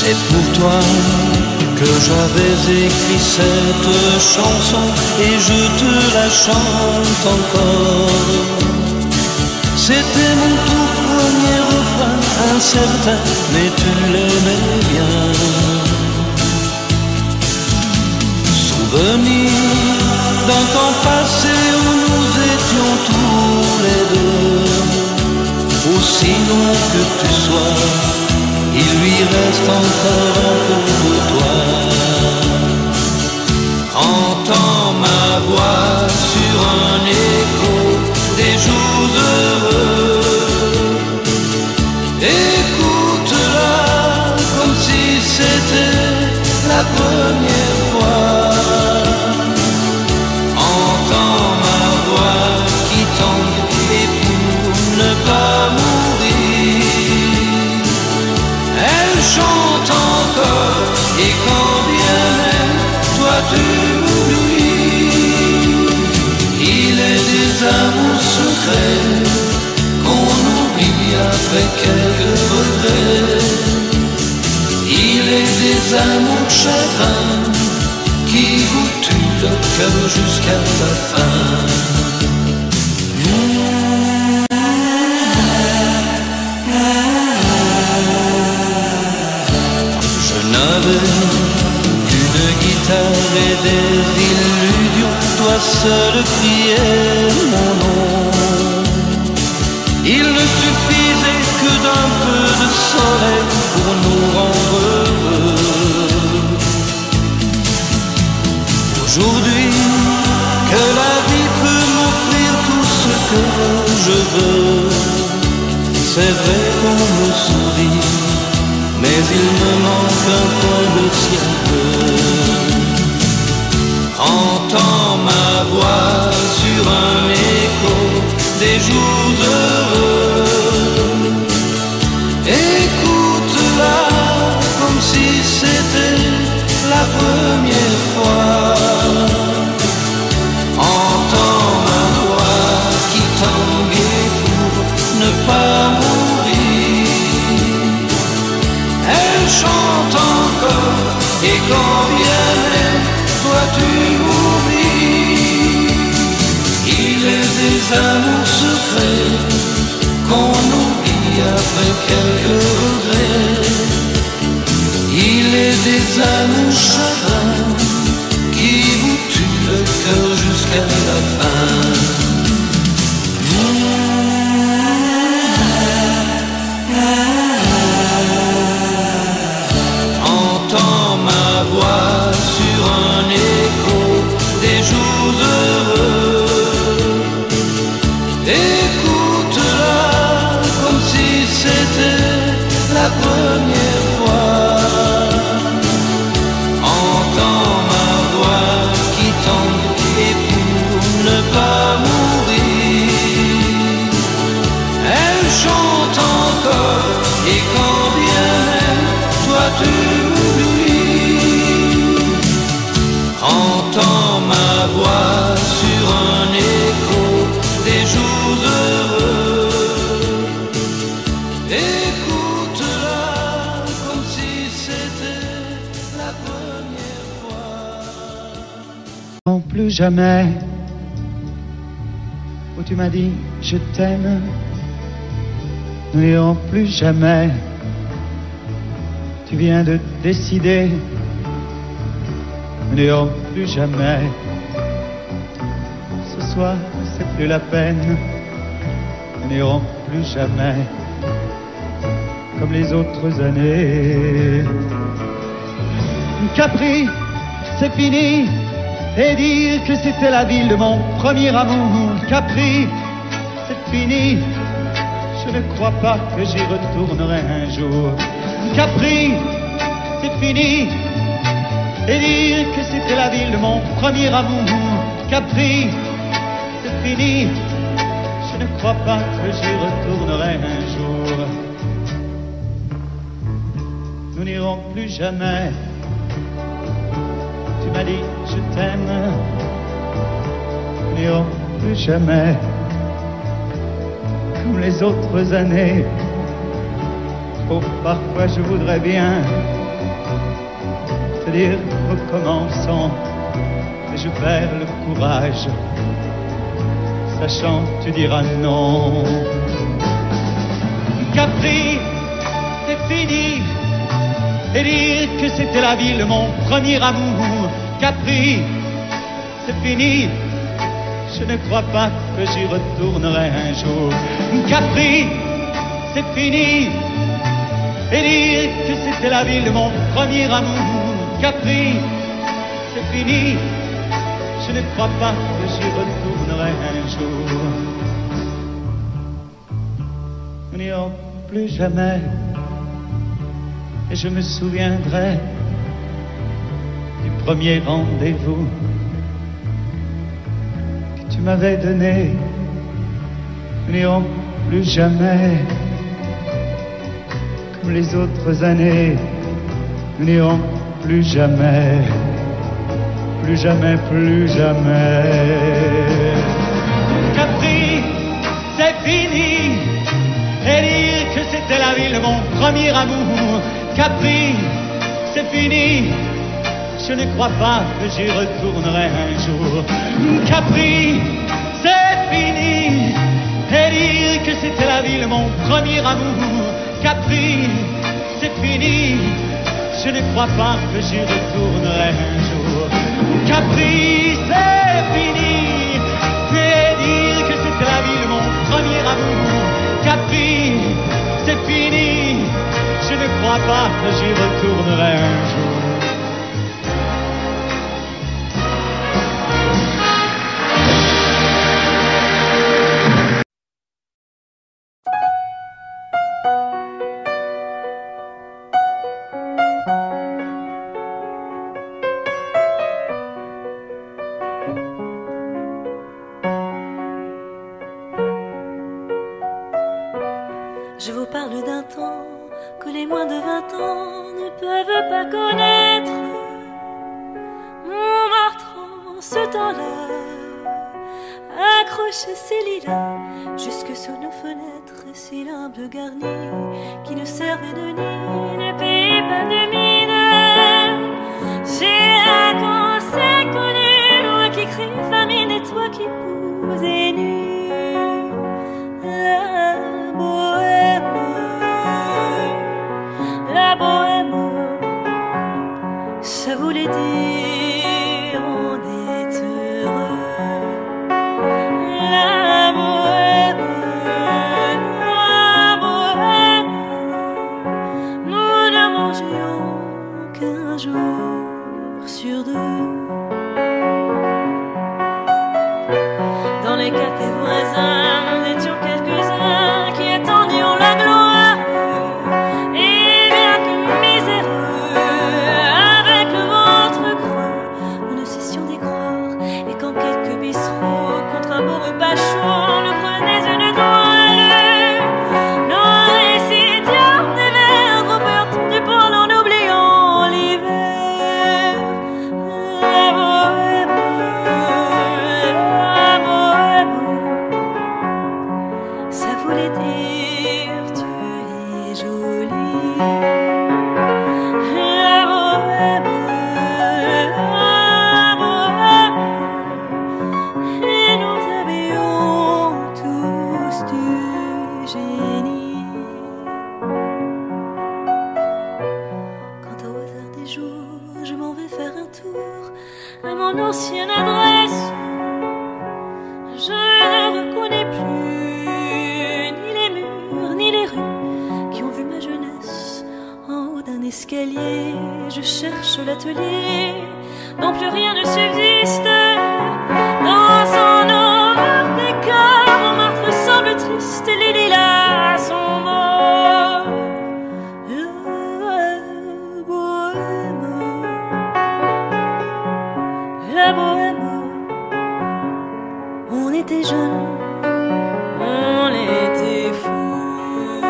C'est pour toi que j'avais écrit cette chanson et je te la chante encore. C'était mon tout premier refrain, incertain, mais tu l'aimais bien. Souvenir d'un temps passé où nous étions tous les deux. Aussi long que tu sois, il lui reste encore un peu de toi. Entends ma voix sur un écho des jours heureux. Écoute-la comme si c'était la première fois. Entends ma voix qui tangue et pour ne pas mourir, elle chante encore et quand bien même toi tu m'oublies. Il est des amours secrets qu'on oublie après quelques regrets. Il est des amours chagrins qui vous tuent le cœur jusqu'à la fin. Je n'avais qu'une guitare et des illusions, toi seul criais mon nom. Il ne suffisait que d'un peu de soleil pour nous rendre heureux. Aujourd'hui, que la vie peut m'offrir tout ce que je veux. C'est vrai qu'on me sourit, mais il me manque un coin de ciel bleu. Entends ma voix sur un écho des jours heureux. Écoute-la comme si c'était la première fois. Entends ma voix qui tangue pour ne pas mourir. Elle chante encore et quand bien même toi tu m'oublies. Il est des amours secrets qu'on oublie après quelques regrets. Il est des amours chagrins qui vous tuent le cœur jusqu'à la fin. Entends ma voix sur un écho des jours heureux. Écoute-la comme si c'était la première fois. Entends ma voix qui tangue et pour ne pas mourir, elle chante encore et quand bien même toi tu m'oublies. Entends ma voix sur un écho des jours heureux. Écoute-la comme si c'était la première fois. Non plus jamais, où tu m'as dit je t'aime, nous n'irons plus jamais. Tu viens de décider, nous n'irons plus jamais. Ce soir, c'est plus la peine, nous n'irons plus jamais. Comme les autres années. Capri, c'est fini. Et dire que c'était la ville de mon premier amour. Capri, c'est fini. Je ne crois pas que j'y retournerai un jour. Capri, c'est fini. Et dire que c'était la ville de mon premier amour. Capri, c'est fini. Je ne crois pas que j'y retournerai un jour. Nous n'irons plus jamais. Tu m'as dit je t'aime. Nous n'irons plus jamais. Comme les autres années. Oh, parfois je voudrais bien te dire recommençons, et je perds le courage, sachant que tu diras non. Capri, c'est fini, et dire que c'était la ville, mon premier amour. Capri, c'est fini, je ne crois pas que j'y retournerai un jour. Capri, c'est fini, et dire que c'était la ville, mon premier amour. Capri, c'est fini, je ne crois pas que j'y retournerai un jour. Nous n'irons plus jamais, et je me souviendrai du premier rendez-vous que tu m'avais donné. Nous n'irons plus jamais comme les autres années. Nous n'irons plus jamais, plus jamais, plus jamais. Capri, c'est fini, et dire que c'était la ville, mon premier amour. Capri, c'est fini, je ne crois pas que j'y retournerai un jour. Capri, c'est fini, et dire que c'était la ville, mon premier amour. Capri, c'est fini, je ne crois pas que j'y retournerai un jour. Capri, c'est fini, et dire que c'était la ville, mon premier amour. Capri, c'est fini, je ne crois pas que j'y retournerai un jour. Je vous parle d'un temps que les moins de 20 ans ne peuvent pas connaître. Montmartre en ce temps-là accrochait ses lilas jusque sous nos fenêtres, si l'humble garni qui ne servait de nid ne payait pas de mine. C'est là qu'on s'est connus, loin qui crie famine et toi qui posais nu. La bohème, ça voulait dire on est heureux. La bohème, nous ne mangions qu'un jour sur deux. Dans les cafés voisins, nous étions quelques-uns qui attendions la gloire. Ancienne adresse, je ne reconnais plus ni les murs ni les rues qui ont vu ma jeunesse en haut d'un escalier. Je cherche l'atelier dont plus rien ne subsiste. Dans son horreur décor, Montmartre semble triste, les lilas sont morts. La bohème, on était jeunes, on était fous.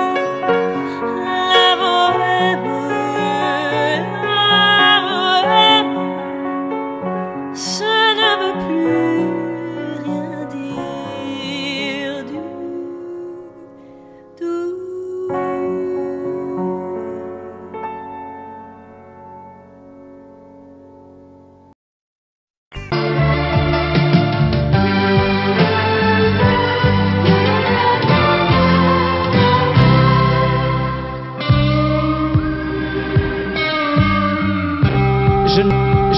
La bohème, ce ne veut plus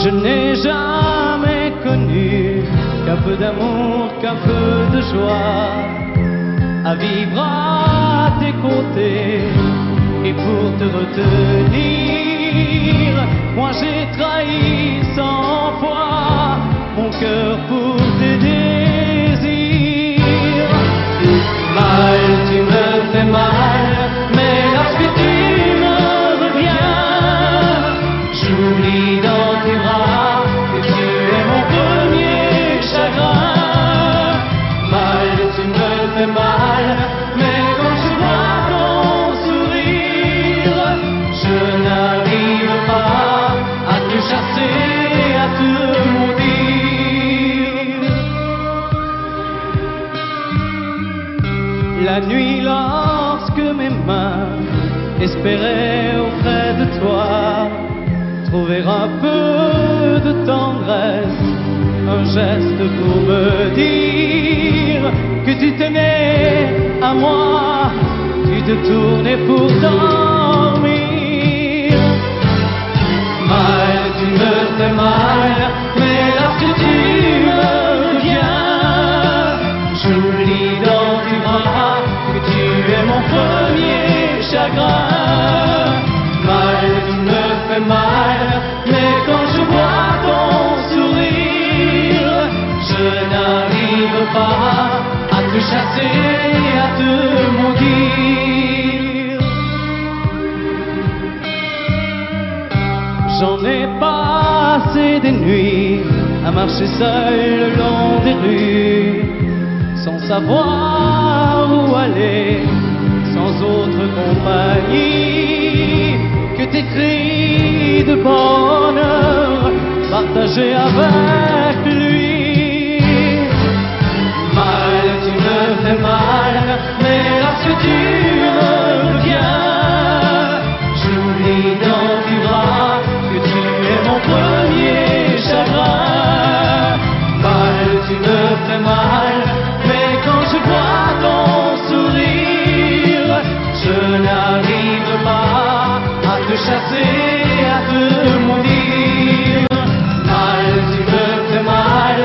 Je n'ai jamais connu qu'un peu d'amour, qu'un peu de joie, à vivre à tes côtés et pour te retenir. Moi j'ai trahi 100 fois mon cœur pour tes désirs. Mal, tu me fais mal, mais lorsque tu me reviens, j'oublie dans tes bras que tu es mon premier chagrin. Mal, tu me fais mal, mais quand je vois ton sourire, je n'arrive pas à te chasser, à te maudire. La nuit, lorsque mes mains espéraient auprès de toi trouver un peu de tendresse, un geste pour me dire que tu tenais à moi, tu te tournais pour dormir. Mal, tu me fais mal, mais lorsque tu me reviens, j'oublie dans tes bras que tu es mon premier chagrin. Mal, tu me fais mal, mais quand je vois ton sourire, je n'arrive pas à te chasser, à te maudire. J'en ai passé des nuits à marcher seul le long des rues, sans savoir où aller, sans autre compagnie que tes cris de bonheur partagés avec lui. Mal, tu me fais mal, mais lorsque tu me reviens, j'oublie dans tes bras que tu es mon premier chagrin. Mal, tu me fais mal, mais quand je vois ton sourire, je n'arrive pas à te chasser, à te maudire. Mal, tu me fais mal,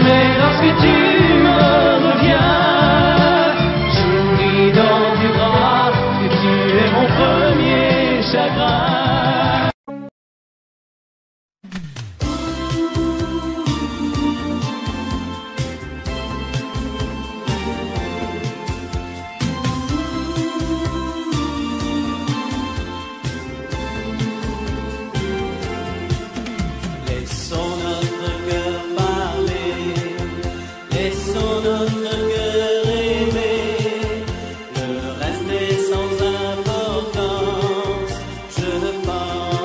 mais lorsque tu me reviens, j'oublie dans tes bras que tu es mon premier chagrin. Laissons notre cœur parler, laissons notre cœur aimer, le reste est sans importance, je pense.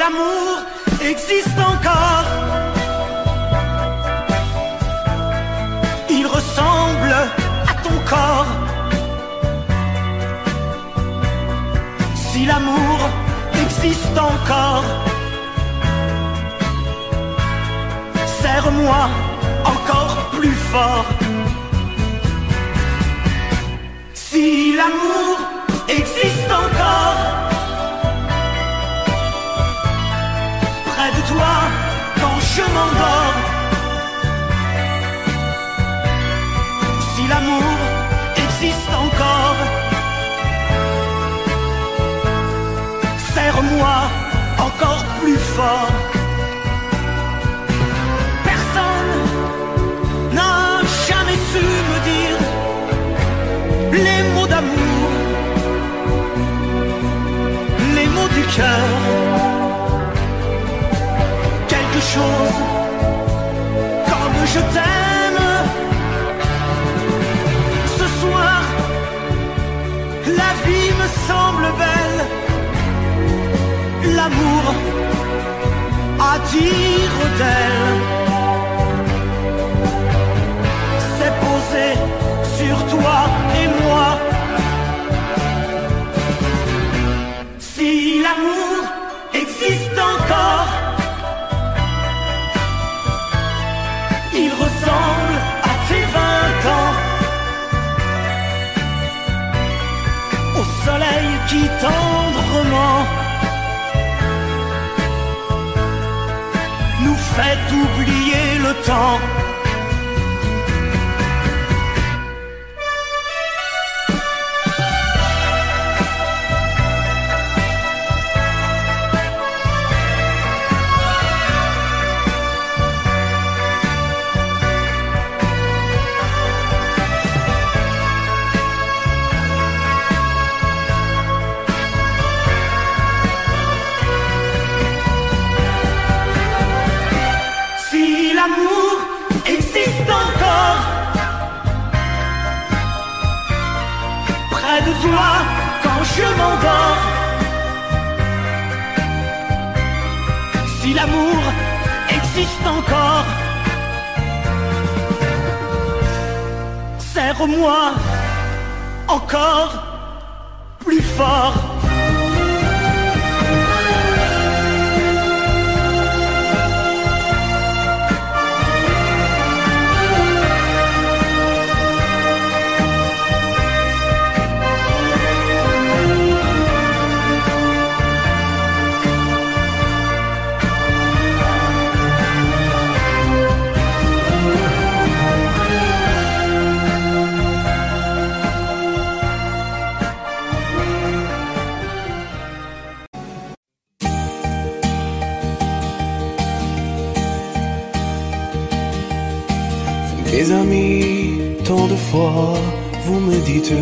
l'amour existe encore, il ressemble à ton corps. Si l'amour existe encore, serre-moi encore plus fort. Si l'amour existe encore, près de toi quand je m'endors. Si l'amour existe encore, serre-moi encore plus fort. Personne n'a jamais su me dire les mots d'amour, les mots du cœur. Quelque chose comme je t'aime. Ce soir, la vie me semble belle. L'amour à dire d'elle s'est posé sur toi et moi. Si l'amour existe encore, il ressemble à tes 20 ans, au soleil qui tendrement nous fait oublier le temps. L'amour existe encore, près de toi quand je m'endors. Si l'amour existe encore, serre-moi encore plus fort. Mes amis, tant de fois vous me dites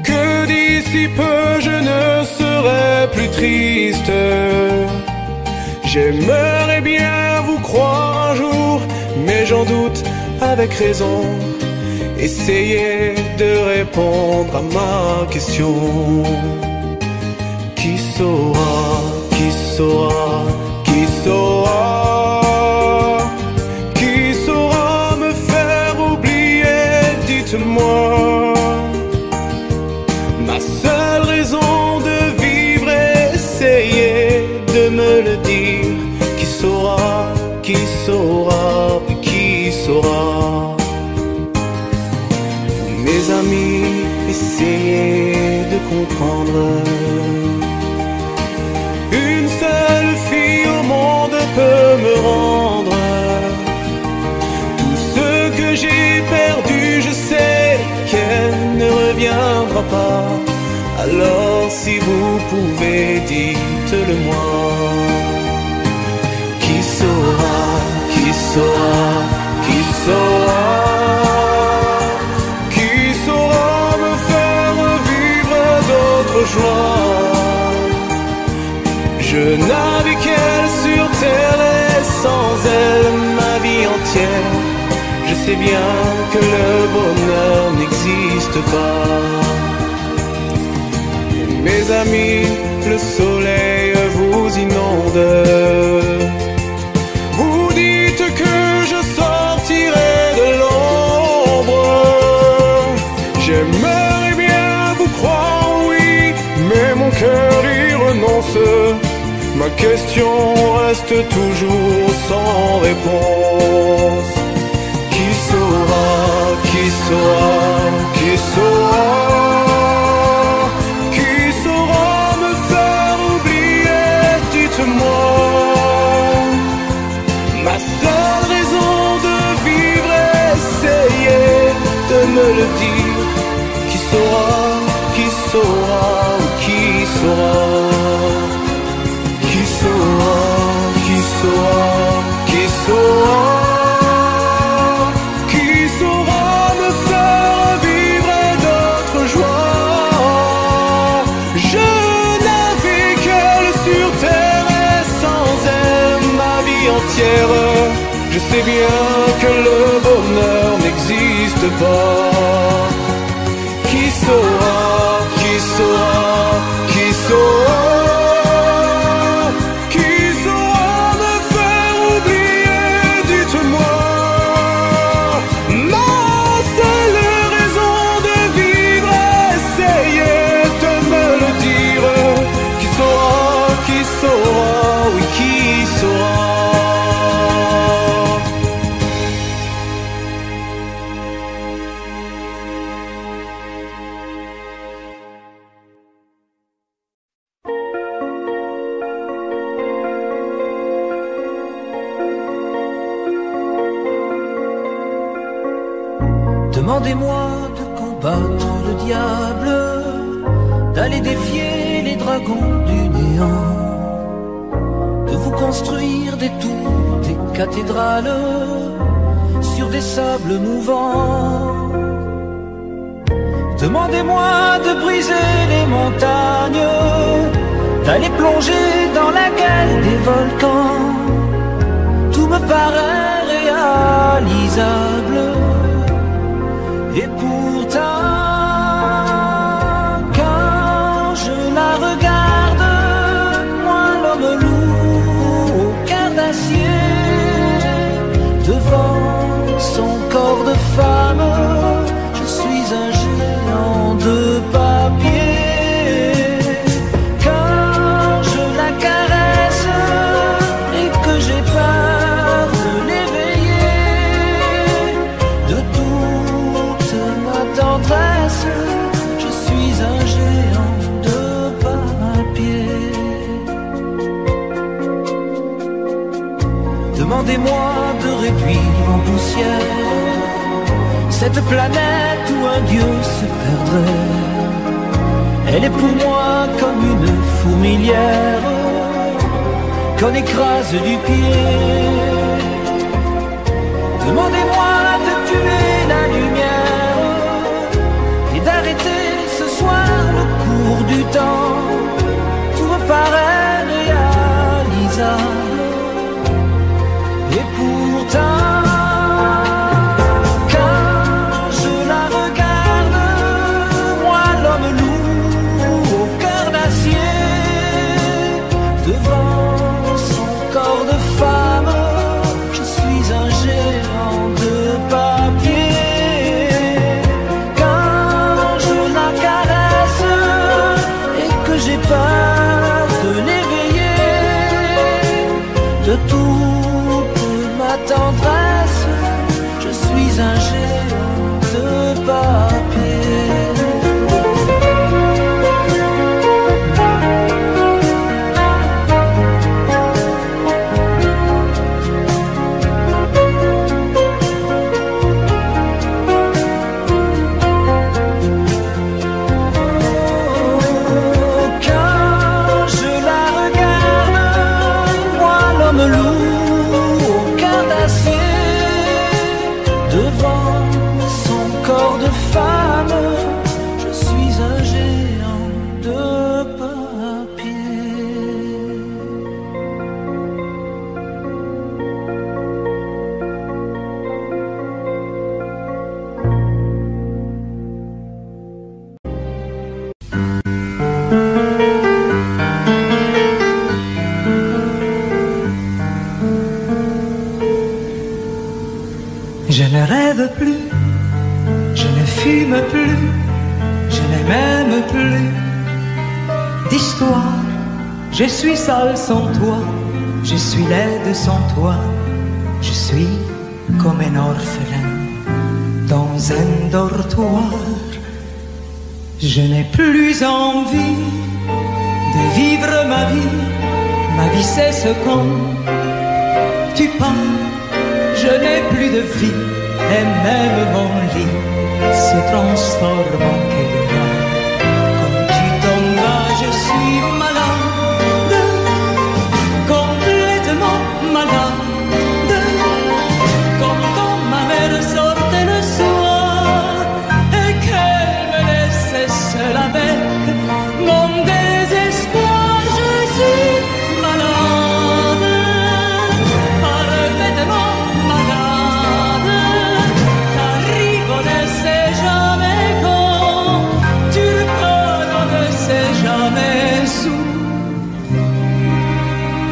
que d'ici peu je ne serai plus triste. J'aimerais bien vous croire un jour, mais j'en doute avec raison. Essayez de répondre à ma question. Qui saura, qui saura, qui saura? Moi, ma seule raison de vivre, essayez de me le dire. Qui saura, qui saura, qui saura? Vous, mes amis, essayez de comprendre. Une seule fille au monde peut me rendre tout ce que j'ai perdu. Je sais qu'elle ne reviendra pas. Alors si vous pouvez, dites-le moi. Qui saura, qui saura, qui saura? Qui saura me faire vivre d'autres joies? Je n'avais qu'elle sur terre et sans elle ma vie entière. Je sais bien que le bonheur n'existe pas. Mes amis, le soleil cœur y renonce. Ma question reste toujours sans réponse. Qui saura, qui saura, qui saura, qui saura me faire oublier, dites-moi. Ma seule raison de vivre, essayez de me le dire. Qui saura, qui saura, ou qui saura, qui saura, qui saura, qui saura, qui saura me faire vivre d'autres joies. Je n'avais qu'elle sur terre et sans elle ma vie entière. Je sais bien que le bonheur n'existe pas. Qui saura, qui saura, qui saura, qui saura me faire oublier, dites-moi. Ma seule raison de vivre, essayez de me le dire. Qui saura, oui, qui saura. Demandez-moi de combattre le diable, d'aller défier les dragons du néant, de vous construire des tours, des cathédrales sur des sables mouvants. Demandez-moi de briser les montagnes, d'aller plonger dans la gueule des volcans. Tout me paraît réalisable. Et pourtant, quand je la regarde, moi l'homme loup au cœur d'acier, devant son corps de femme, je suis un géant de papier. Quand je la caresse et que j'ai peur de l'éveiller, de toute ma tendresse, je suis un géant de papier. Demandez-moi de réduire en poussière cette planète où un dieu se perdrait. Elle est pour moi comme une fourmilière qu'on écrase du pied. Demandez-moi de tuer la lumière et d'arrêter ce soir le cours du temps. Tout me paraît réalisable. Et pourtant, quand je la regarde, moi l'homme loup au cœur d'acier, devant son corps de femme, je suis un géant de papier. Quand je la caresse et que j'ai peur de l'éveiller, de toute ma tendresse, je suis un géant de papier. Devant son corps de femme, soir, je suis seule sans toi, je suis laide sans toi, je suis comme un orphelin dans un dortoir. Je n'ai plus envie de vivre ma vie cesse quand tu pars. Je n'ai plus de vie et même mon lit se transforme en quédra. Quand tu t'en vas, je suis malade, complètement malade, comme quand ma mère sortait le soir et qu'elle me laissait seule avec mon désespoir. Je suis malade, parfaitement malade, t'arrives, on ne sait jamais quand, tu repars, on ne sait jamais où.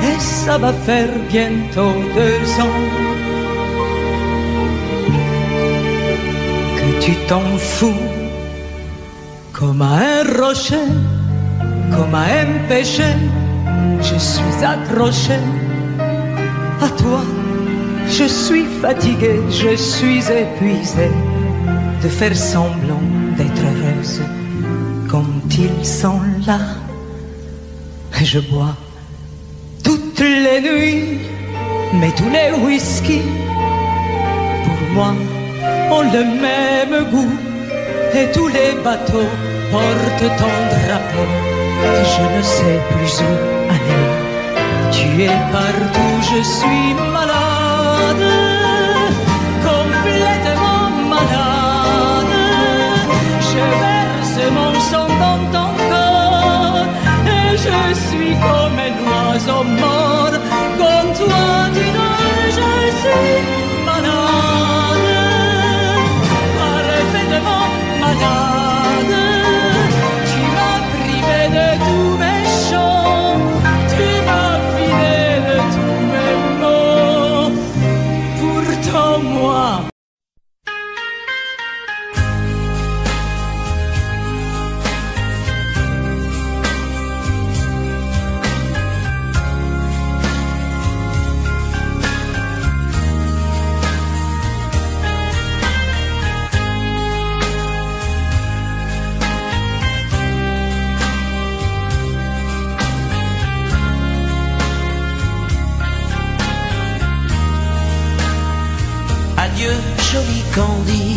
Et ça va faire bientôt 2 ans que tu t'en fous, comme à un rocher, comme à un péché, je suis accroché à toi. Je suis fatigué, je suis épuisé de faire semblant d'être heureuse quand ils sont là. Et je bois toutes les nuits, mais tous les whisky pour moi ont le même goût. Et tous les bateaux portent ton drapeau et je ne sais plus où aller. Tu es partout, je suis malade, complètement malade. Je verse mon sang dans ton corps et je suis comme un oiseau mort. Comme toi tu nage, je suis malade, parfaitement malade. Tu m'as privé de tous mes chants, tu m'as vidé de tous mes mots. Pourtant moi, adieu joli Candy,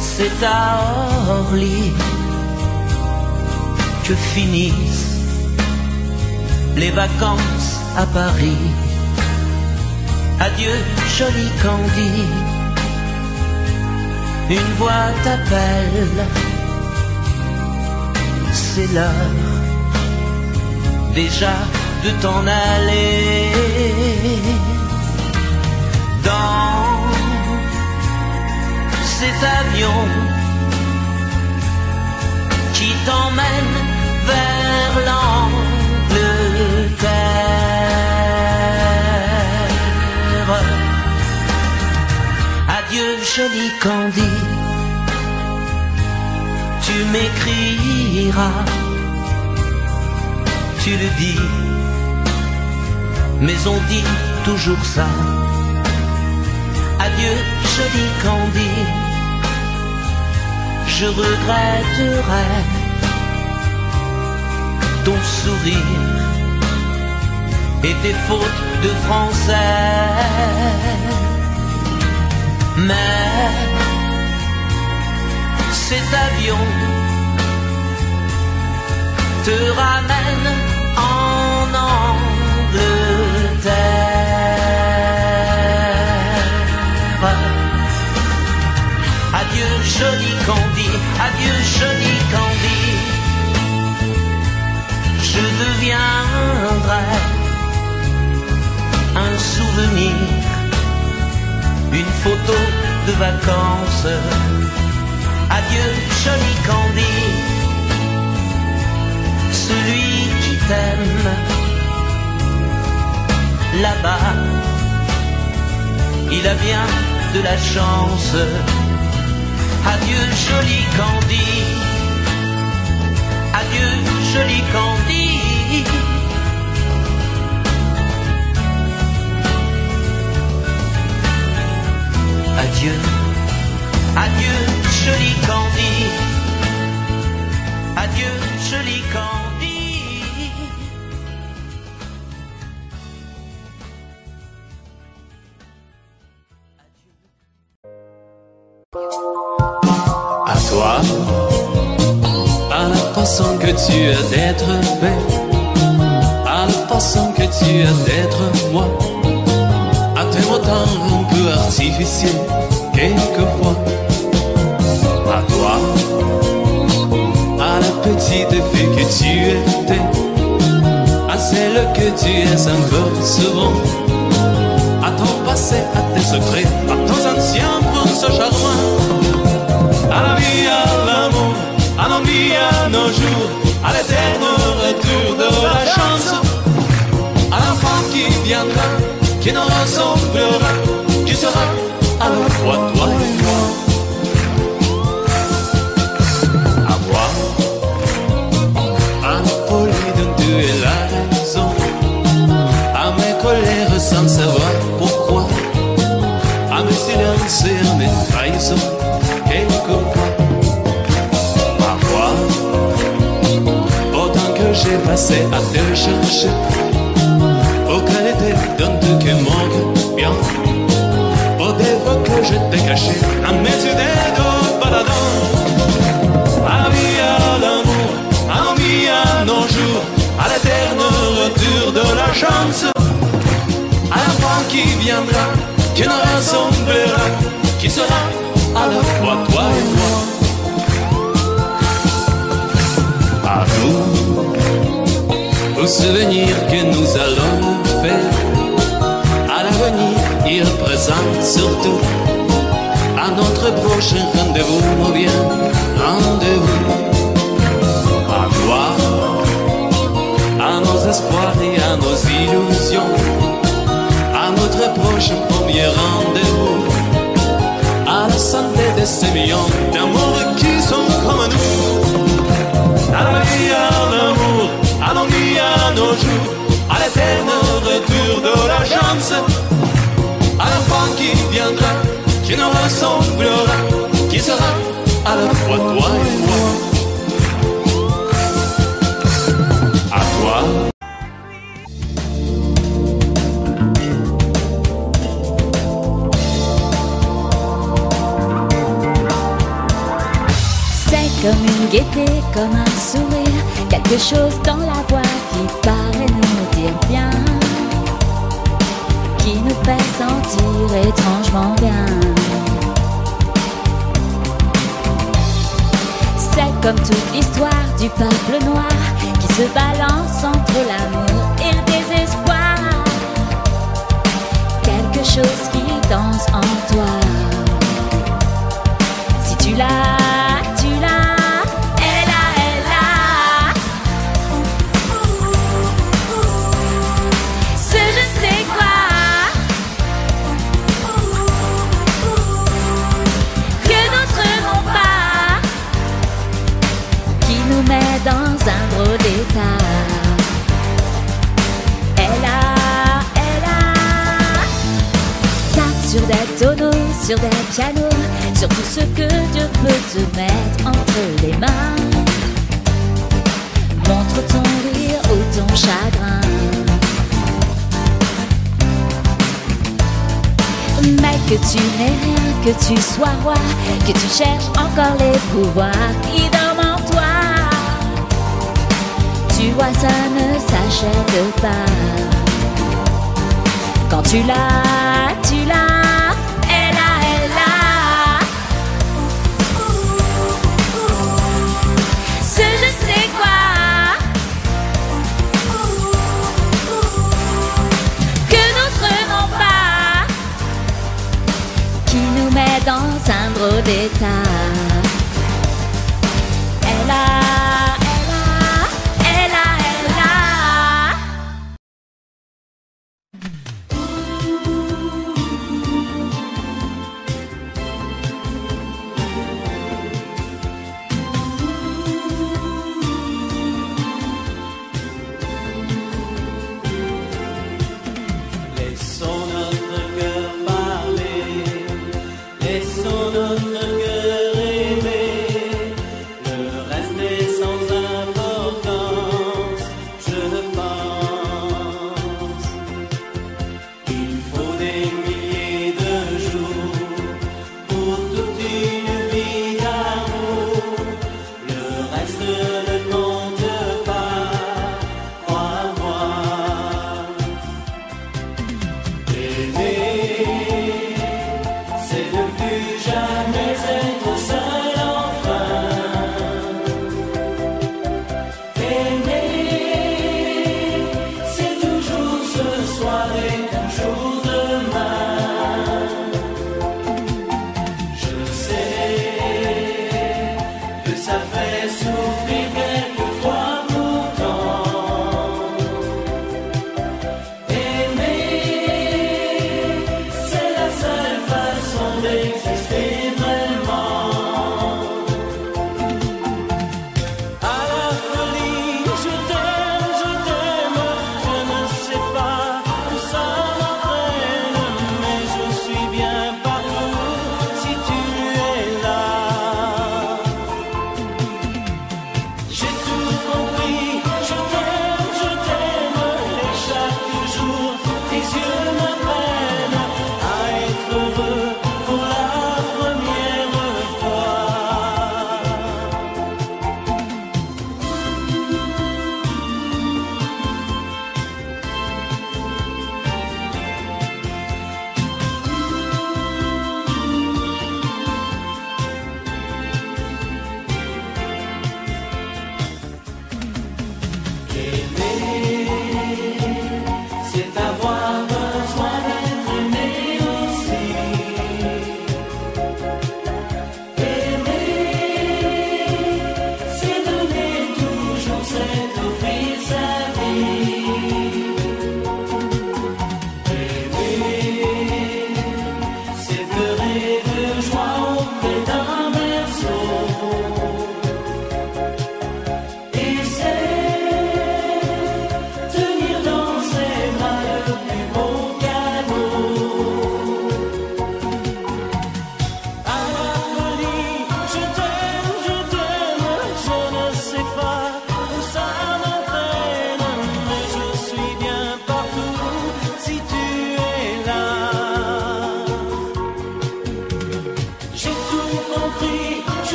c'est à Orly que finissent les vacances à Paris. Adieu joli Candy, une voix t'appelle, c'est l'heure déjà de t'en aller. Dans cet avion qui t'emmène vers l'Angleterre. Adieu joli Candy, tu m'écriras, tu le dis, mais on dit toujours ça. Adieu joli Candy, je regretterai ton sourire et tes fautes de français. Mais cet avion te ramène en Angleterre. Adieu joli Candy, adieu joli Candy, je deviendrai un souvenir, une photo de vacances. Adieu joli Candy, celui qui t'aime là-bas, il a bien de la chance. Adieu joli Candy, adieu adieu, joli Candy. Adieu, adieu, joli Candy. Adieu, joli Candy. À toi, à la façon que tu as d'être belle, à la façon que tu as d'être moi, à tes mots un peu artificiel quelquefois. À toi, à la petite fille que tu étais, à celle que tu es encore souvent, à ton passé, à tes secrets, à tes anciens princes charmants, à la vie, à l'amour, à nos vies, à nos jours, à l'éternel retour de la chance, à l'enfant qui viendra, qui nous ressemblera, qui sera à la fois toi et moi. À moi, à la folie dont tu es la raison, à mes colères sans savoir pourquoi, à mes silences et à mes trahisons, quelquefois. À moi, autant que j'ai passé à te chercher, aux qualités dont tu manques bien, aux défauts que je t'ai cachés, à mes idées de baladant. À la vie, à l'amour, à nos vies, à nos jours, à l'éternel retour de la chance, à l'enfant qui viendra, qui nous ressemblera, qui sera à la fois toi et moi. À nous, aux souvenirs que nous allons faire, à l'avenir et au présent surtout, à notre prochain rendez-vous, mon bien, rendez-vous. À toi, à nos espoirs et à nos illusions, à notre prochain premier rendez-vous, à la santé de ces millions d'amours qui sont comme nous. À la vie, à l'amour, à nos vies, à nos jours, à l'éternel retour de la chance, à l'enfant qui viendra, qui nous ressemblera, qui sera à la fois toi et moi. À toi. Comme une gaieté, comme un sourire, quelque chose dans la voix qui paraît nous dire bien, qui nous fait sentir étrangement bien. C'est comme toute l'histoire du peuple noir qui se balance entre l'amour et le désespoir. Quelque chose qui danse en toi. Si tu l'as, tu l'as. Dans un drôle d'état, elle a tape sur des tonneaux, sur des pianos, sur tout ce que Dieu peut te mettre entre les mains. Montre ton rire ou ton chagrin, mais que tu n'aies rien, que tu sois roi, que tu cherches encore les pouvoirs qui dorment en toi. Tu vois, ça ne s'achète pas. Quand tu l'as, tu l'as. Elle a ce je sais quoi que d'autres n'ont pas, qui nous met dans un drôle d'état. Elle a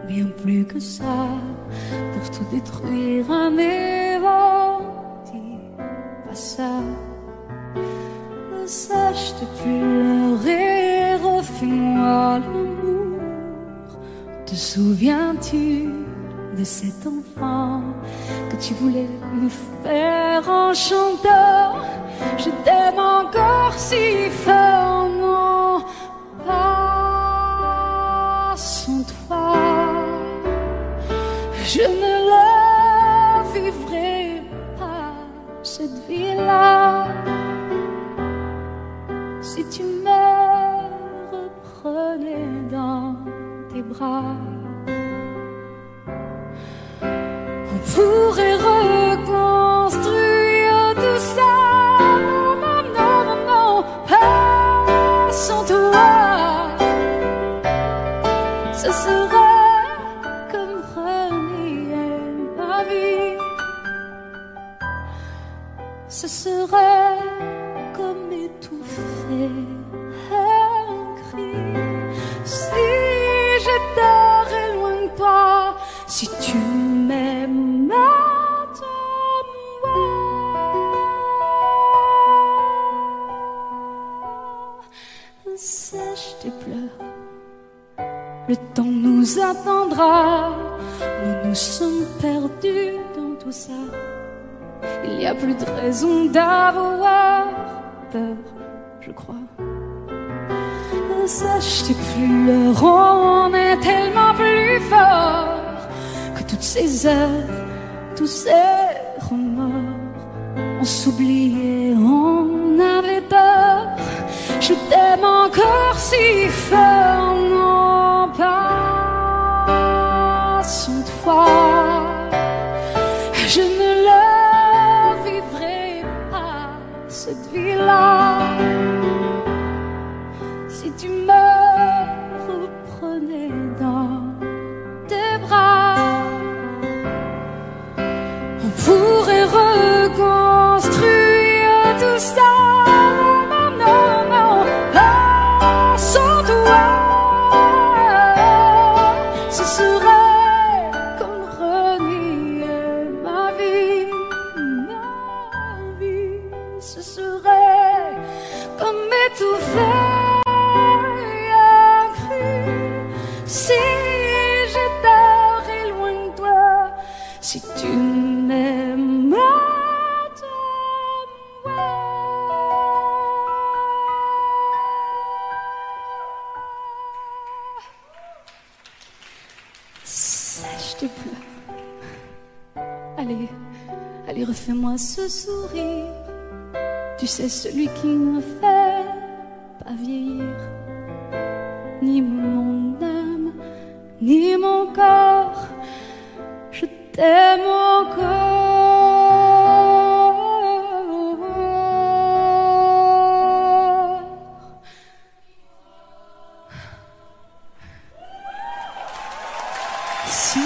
bien plus que ça, pour tout détruire un évent. Dis pas ça, ne sache de pleurer, refais-moi l'amour. Te souviens-tu de cet enfant que tu voulais me faire en chantant? Je t'aime encore si fort, non, pas sans toi. Je ne la vivrai pas, cette vie-là, si tu me reprenais dans tes bras. On pourrait reconstruire tout ça. Non, non, non, non, non, pas sans toi. Ce serait comme renier ma vie. Ce serait comme étouffer un cri. Si j'étais loin de toi, si tu m'aimes, attends-moi. Sèche tes pleurs, le temps nous attendra. Nous nous sommes perdus dans tout ça. Il n'y a plus de raison d'avoir peur, je crois. Sèche tes pleurs, on est tellement plus fort que toutes ces heures, tous ces remords. On s'oubliait, on avait tort. Je t'aime encore si fort, non, pas sans toi. Je ne la vivrai pas, cette vie-là, si tu me reprenais dans tes bras. On pourrait reconstruire tout ça. Non, non, non, pas sans toi. Ce serait comme renier ma vie. Ce serait comme étouffer un cri. Si j'étais loin de toi, si tu m'aimes, attends-moi. Sèche tes pleurs. Allez, allez, refais-moi ce sourire. Tu sais, celui qui me fait pas vieillir. Ni mon âme, ni mon corps. Je t'aime encore. Si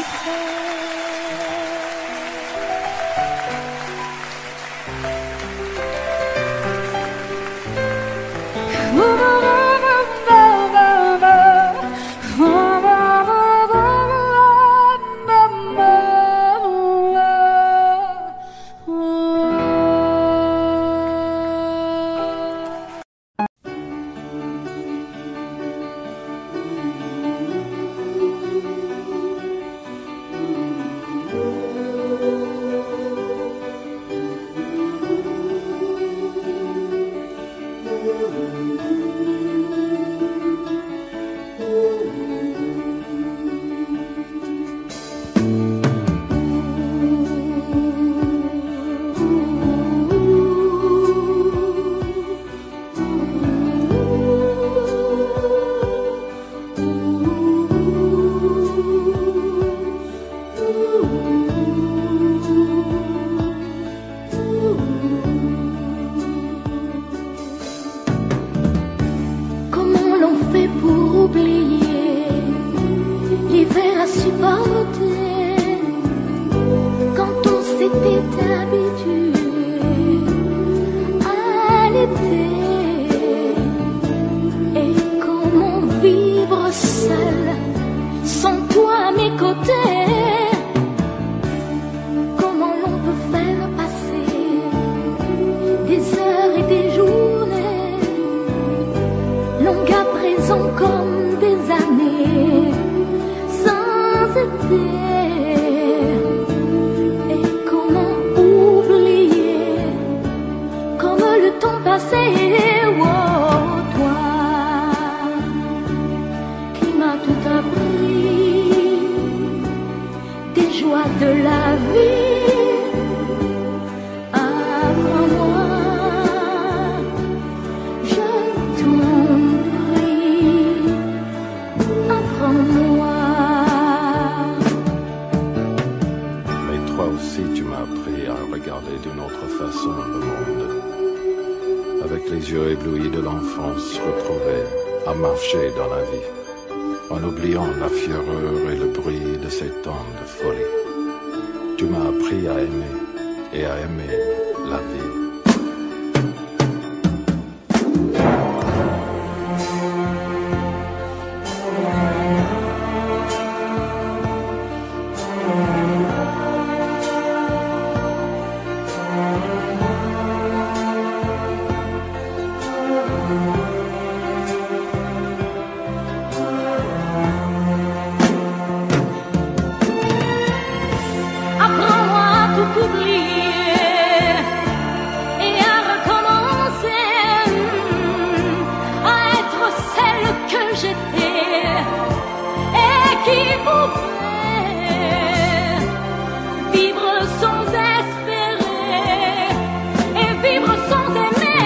et comment oublier comme le temps passé. Oh, toi qui m'as tout appris des joies de la vie, apprends-moi, je t'en prie, apprends-moi. Mais toi aussi tu m'as appris à regarder d'une autre façon le monde, avec les yeux éblouis de l'enfance retrouvée, à marcher dans la vie, en oubliant la fureur et le bruit de ces temps de folie. Tu m'as appris à aimer et à aimer la vie. Apprends-moi à tout oublier et à recommencer, à être celle que j'étais et qui pouvait vivre sans espérer et vivre sans aimer.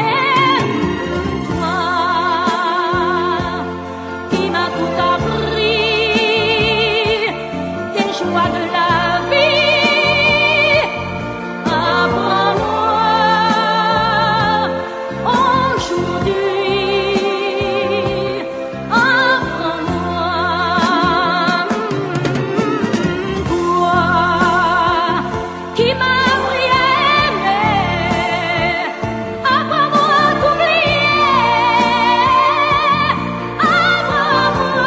Toi qui m'as tout appris des joies de la vie, apprends-moi aujourd'hui, apprends-moi, toi qui m'as appris à aimer, apprends-moi à t'oublier, apprends-moi,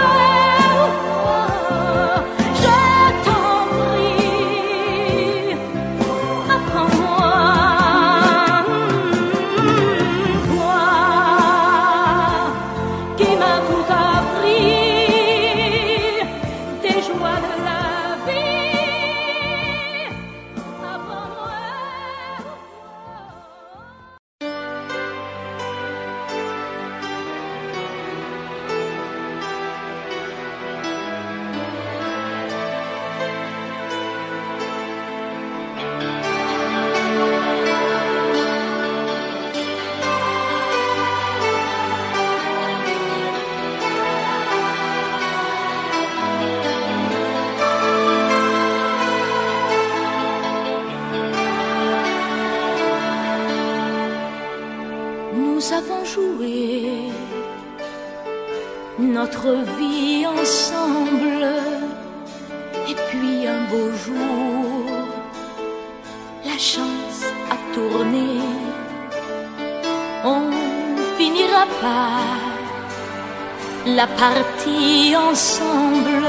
je t'en prie, apprends-moi, toi qui m'as tout appris des joies de la vie, apprends-moi. Nous avons joué notre vie ensemble, et puis un beau jour, la chance a tourné. On finira par la partie ensemble,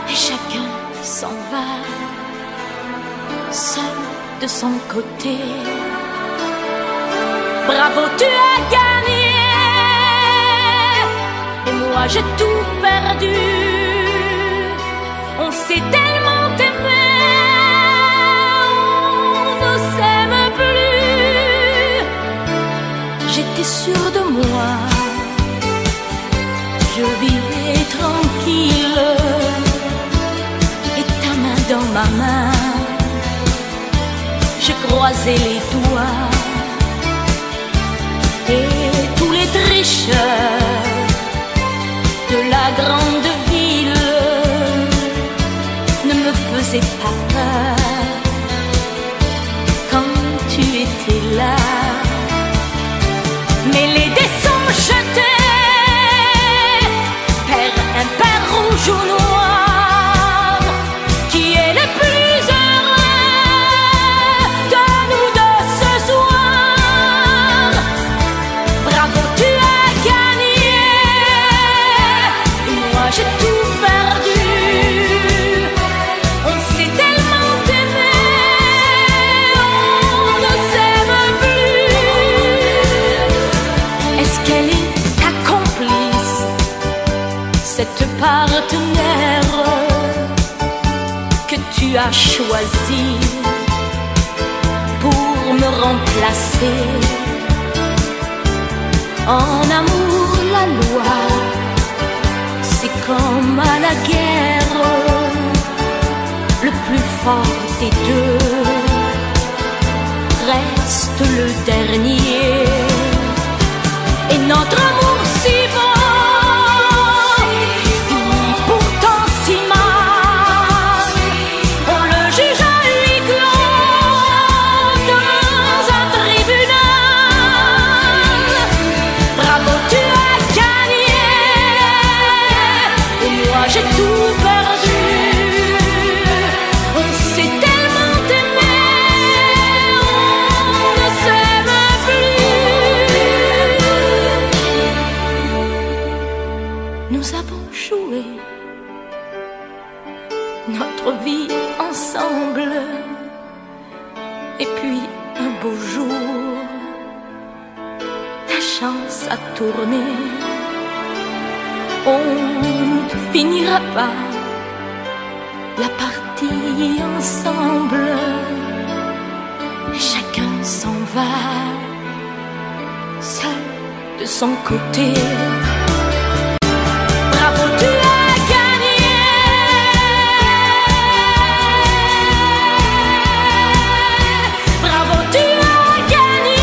et chacun s'en va, seul de son côté. Bravo, tu as gagné, et moi j'ai tout perdu. On s'est tellement aimé, on ne s'aime plus. J'étais sûre de moi, je vivais tranquille, et ta main dans ma main, je croisais les doigts. Et tous les tricheurs de la grande ville ne me faisaient pas peur quand tu étais là. Mais les dés sont jetés, pair impair, rouge ou noir, qui est le plus heureux de nous deux ce soir. Bravo, tu as gagné, as choisi pour me remplacer. En amour, la loi, c'est comme à la guerre, le plus fort des deux reste le dernier. Et notre amour si beau finit pourtant si mal. On le juge à huis clos dans un tribunal. Bravo, tu as gagné et moi j'ai tout perdu. On s'est tellement aimé, on ne s'aime plus. Nous avons joué notre vie ensemble. Et puis un beau jour, la chance a tourné. On ne finira pas la partie ensemble. Et chacun s'en va, seul de son côté. Bravo, tu as gagné. Bravo, tu as gagné.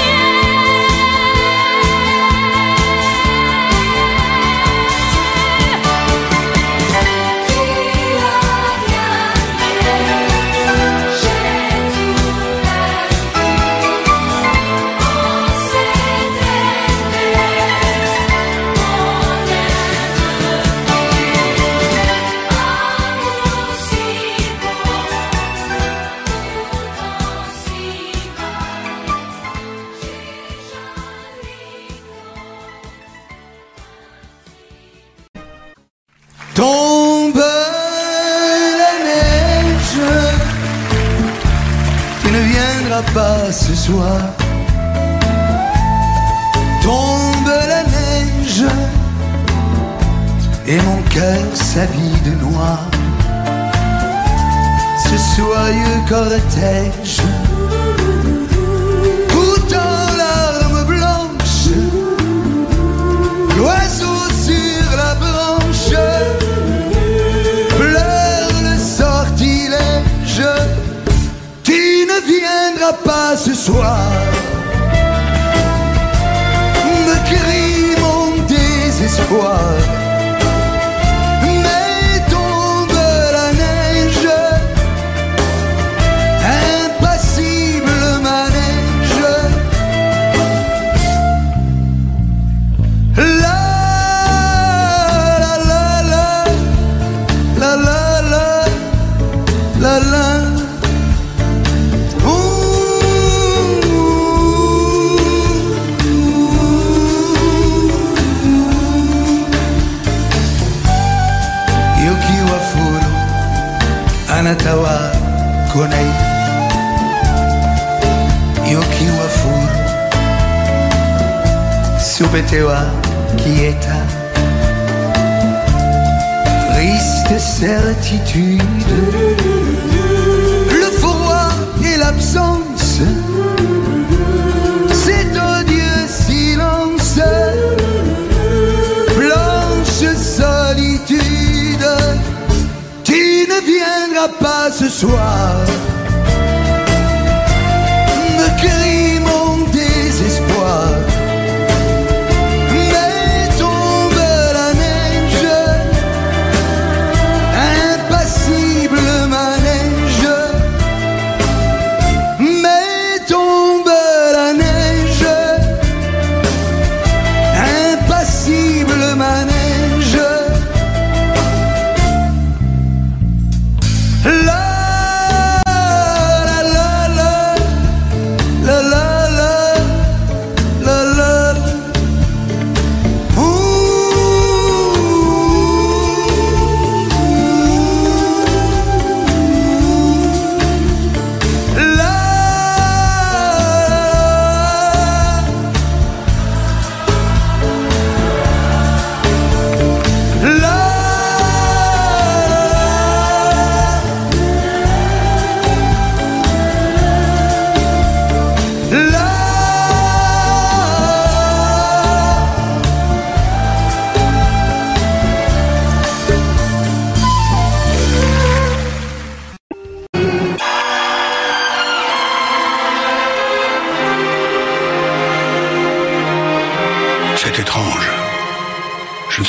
Tombe la neige, tu ne viendras pas ce soir. Tombe la neige, et mon cœur s'habille de noir. Ce soyeux cortège, tout en larmes blanches, l'oiseau sur la branche pleure le sortilège. Tu ne viendras pas ce soir, me crie mon désespoir. Mais tombe la neige, impassible manège. La la la la la la la la la. Anatawa konai yoki wa furu subetewa quieta. Triste certitude, le froid et l'absence, cet odieux silence, blanche solitude. Tu ne viendras pas ce soir, me crie mon désespoir. Mais tombe la neige, impassible manège. Mais tombe la neige, impassible manège. La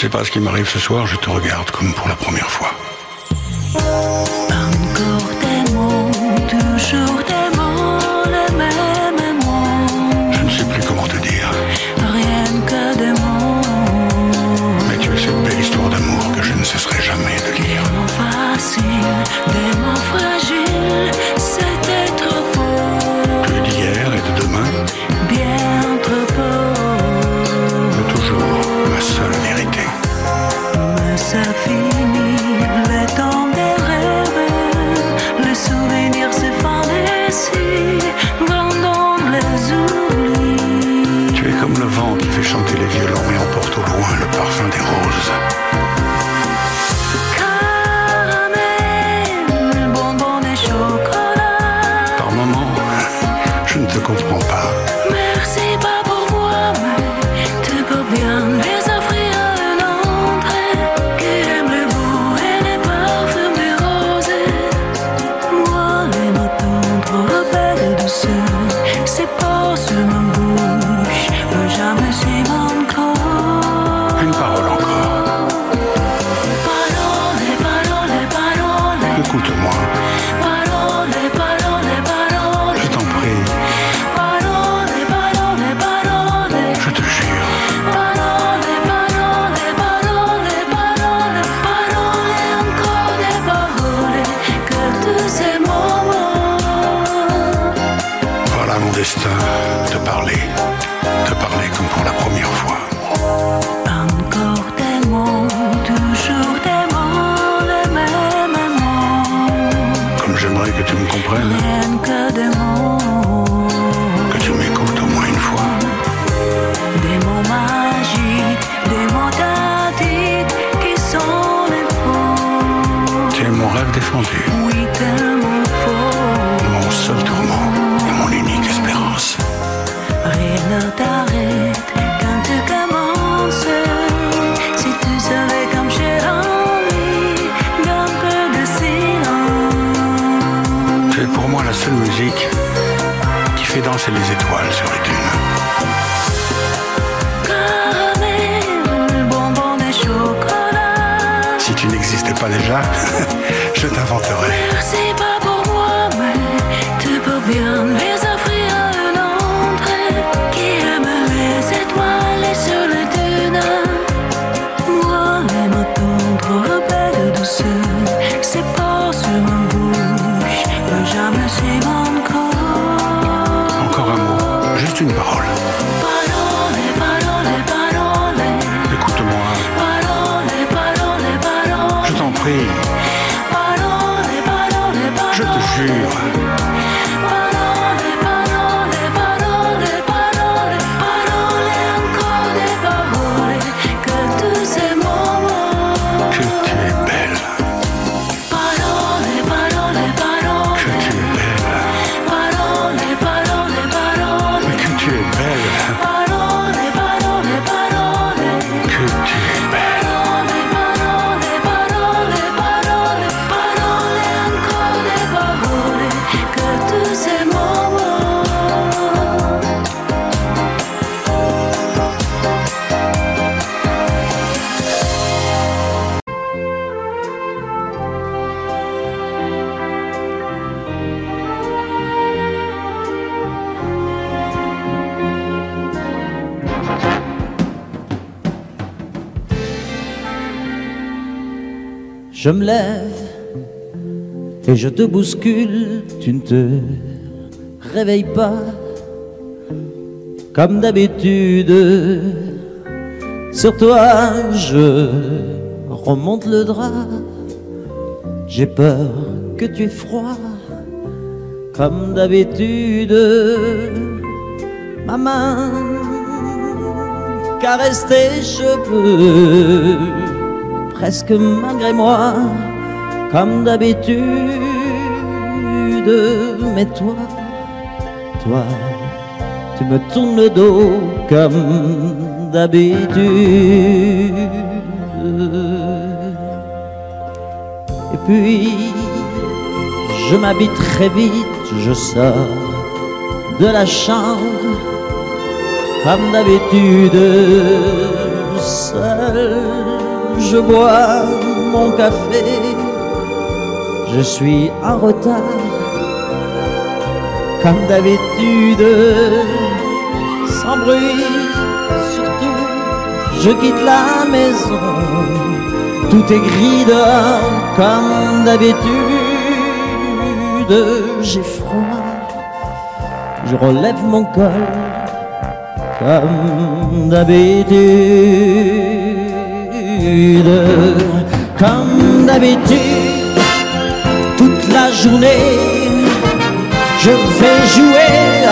sais pas ce qui m'arrive ce soir, je te regarde comme pour la première fois. Encore des mots, toujours des mots, les mêmes mots. Je ne sais plus comment te dire. Rien que des mots. Mais tu es cette belle histoire d'amour que je ne cesserai jamais de lire. Des mots faciles, des mots fragiles, c'était trop beau. Que d'hier et de demain, bien trop beau. mais toujours ma seule vérité. Mais ça finit, le temps des rêves, les souvenirs se fantasient, vendant les oublis. Tu es comme le vent qui fait chanter les violons et emporte au loin le parfum des roses. Caramel, bonbons et chocolat. Par moments, je ne te comprends pas. Merci pas pour moi, mais tu peux bien les offrir à un autre qui aime le beau et les parfums des roses. Moi, les mots tendres, belles douceur, c'est pas sur ma bouche, mais jamais sur mon corps. Une parole encore. Parole, parole, parole. Écoute-moi, Parole, parole, parole. je t'en prie, Parole, parole, parole. je te jure. Parole, parole, parole, parole. Parole et encore des paroles que tous ces moments. Voilà mon destin, te parler comme pour la première fois. Encore des mots, toujours des mots, les mêmes mots. Comme j'aimerais que tu me comprennes, Rien que des mots. que tu m'écoutes au moins une fois. Des mots magiques, des mots tactiques qui sont les faux. Tu es mon rêve défendu, Oui, tellement faux. mon seul tourment et mon unique espérance. Rien ne t'arrête quand tu commences. Si tu savais comme j'ai envie d'un peu de silence. Tu es pour moi la seule musique qui fait danser les étoiles sur les dunes. Caramel, bonbons et chocolat. Si tu n'existais pas déjà, je t'inventerai. Merci pas pour moi, mais tu peux bien les offrir à un autre qui aime les étoiles et sur les dunes. Moi, les mots tendres, belles douceur, c'est pas sur ma bouche, mais jamais sur mon corps. Encore un mot, juste une parole. Parole, parole, parole. Écoute-moi, Parole, parole, parole. je t'en prie, Parole, parole, parole. je te jure. Parole, parole, parole, parole. Parole et encore des paroles que tous ces moments. Que tu es belle, Parole, parole, parole. que tu es belle, Parole, parole, parole. mais que tu es belle, Parole, parole, parole. que tu es belle. Parole, parole, parole, parole. Parole et encore des paroles que tous ces moments. Je me lève et je te bouscule, tu ne te réveilles pas comme d'habitude. Sur toi, je remonte le drap. J'ai peur que tu aies froid comme d'habitude. Ma main caresse tes cheveux, presque malgré moi, comme d'habitude. Mais toi, tu me tournes le dos comme d'habitude. Et puis, je m'habille très vite, je sors de la chambre comme d'habitude. seul, je bois mon café, je suis en retard, comme d'habitude, sans bruit, surtout, je quitte la maison, tout est gris dehors, comme d'habitude, j'ai froid, je relève mon col, comme d'habitude, comme d'habitude, toute la journée, je vais jouer à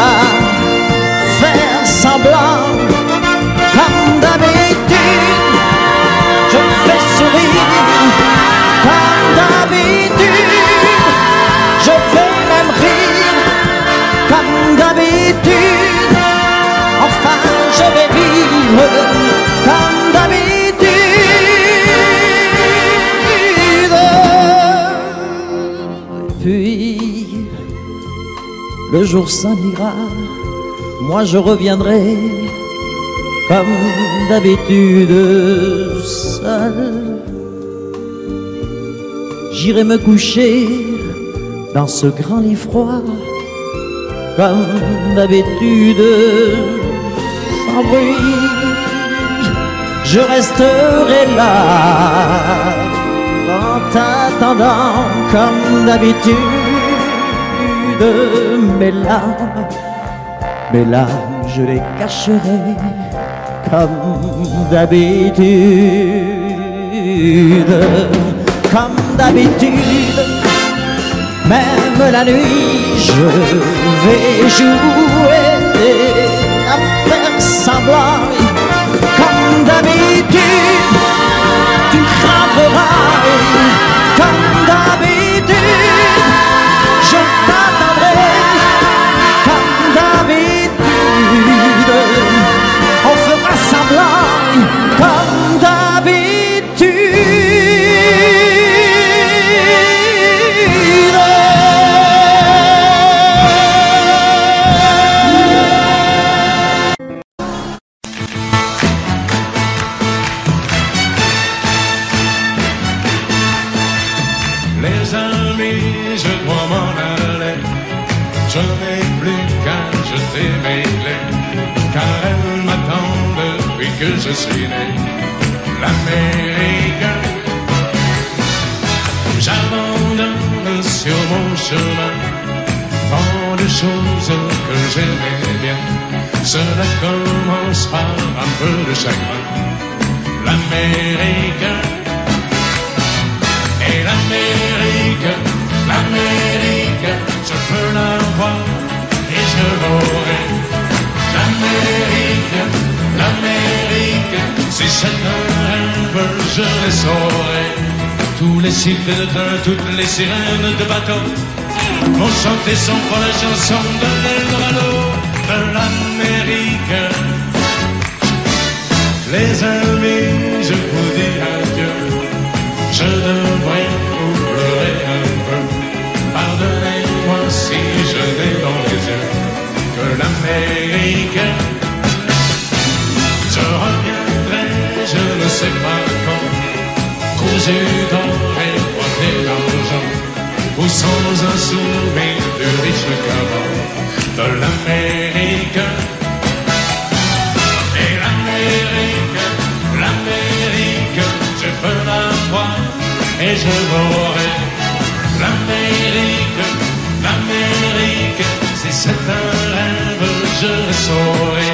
faire semblant, comme d'habitude, je vais sourire, comme d'habitude, je vais même rire, comme d'habitude. Enfin, je vais vivre comme d'habitude. Puis, le jour s'en ira, moi je reviendrai comme d'habitude seul. J'irai me coucher dans ce grand lit froid, comme d'habitude, sans bruit, je resterai là, en t'attendant comme d'habitude. Mes larmes, je les cacherai comme d'habitude, comme d'habitude. Même la nuit, je vais jouer à faire semblant, comme d'habitude. Tu frapperas, comme d'habitude. Je t'attendrai, comme d'habitude. On fera semblant, comme d'habitude. Je n'ai plus qu'à jeter mes clés, car elles m'attendent depuis que je suis né. L'Amérique, j'abandonne sur mon chemin tant de choses que j'aimais bien. Cela commence par un peu de chagrin. L'Amérique, et l'Amérique, l'Amérique, je peux la voir et je l'aurai. L'Amérique, l'Amérique, si c'est un rêve, je les saurai. Tous les cycles de train, toutes les sirènes de bateau vont chanter sans fois la chanson de l'Eldorado de l'Amérique. Les amis, je vous dis adieu, je devrais vous pleurer un peu. Pardonnez-moi si je n'ai dans les yeux que l'Amérique. Je reviendrai, je ne sais pas quand, cousu d'or et coiffé d'argent, ou sans un souvenir du riche caveau de l'Amérique. Et l'Amérique, l'Amérique, je peux la voir et je l'aurai. L'Amérique, l'Amérique, si c'est un rêve, je le saurai.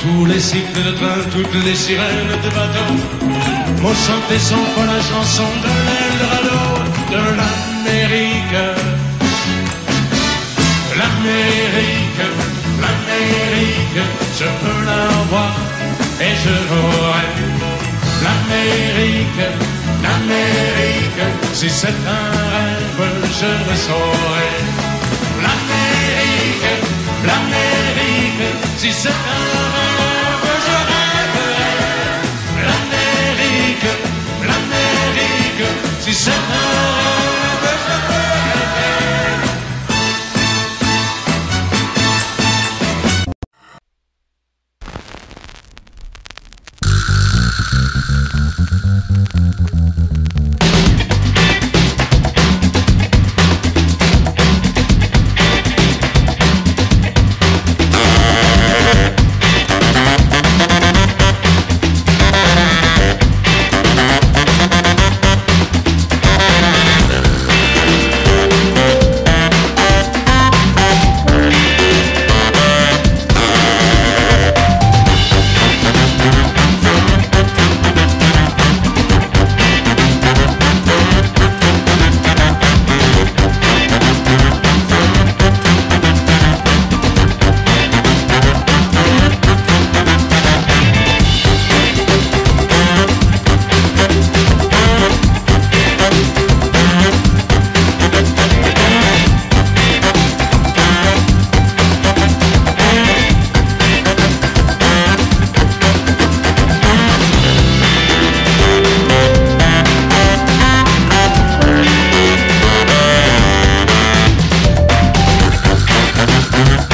Tous les cycles de train, toutes les sirènes de bateau m'ont chanté sans fois la chanson de l'Eldorado de l'Amérique. L'Amérique, l'Amérique, je peux la voir et je l'aurai. L'Amérique, l'Amérique, si c'est un rêve, je le saurai. L'Amérique, l'Amérique, si c'est un rêve, je rêverai. L'Amérique, l'Amérique, si c'est un rêve, je rêverai. Thank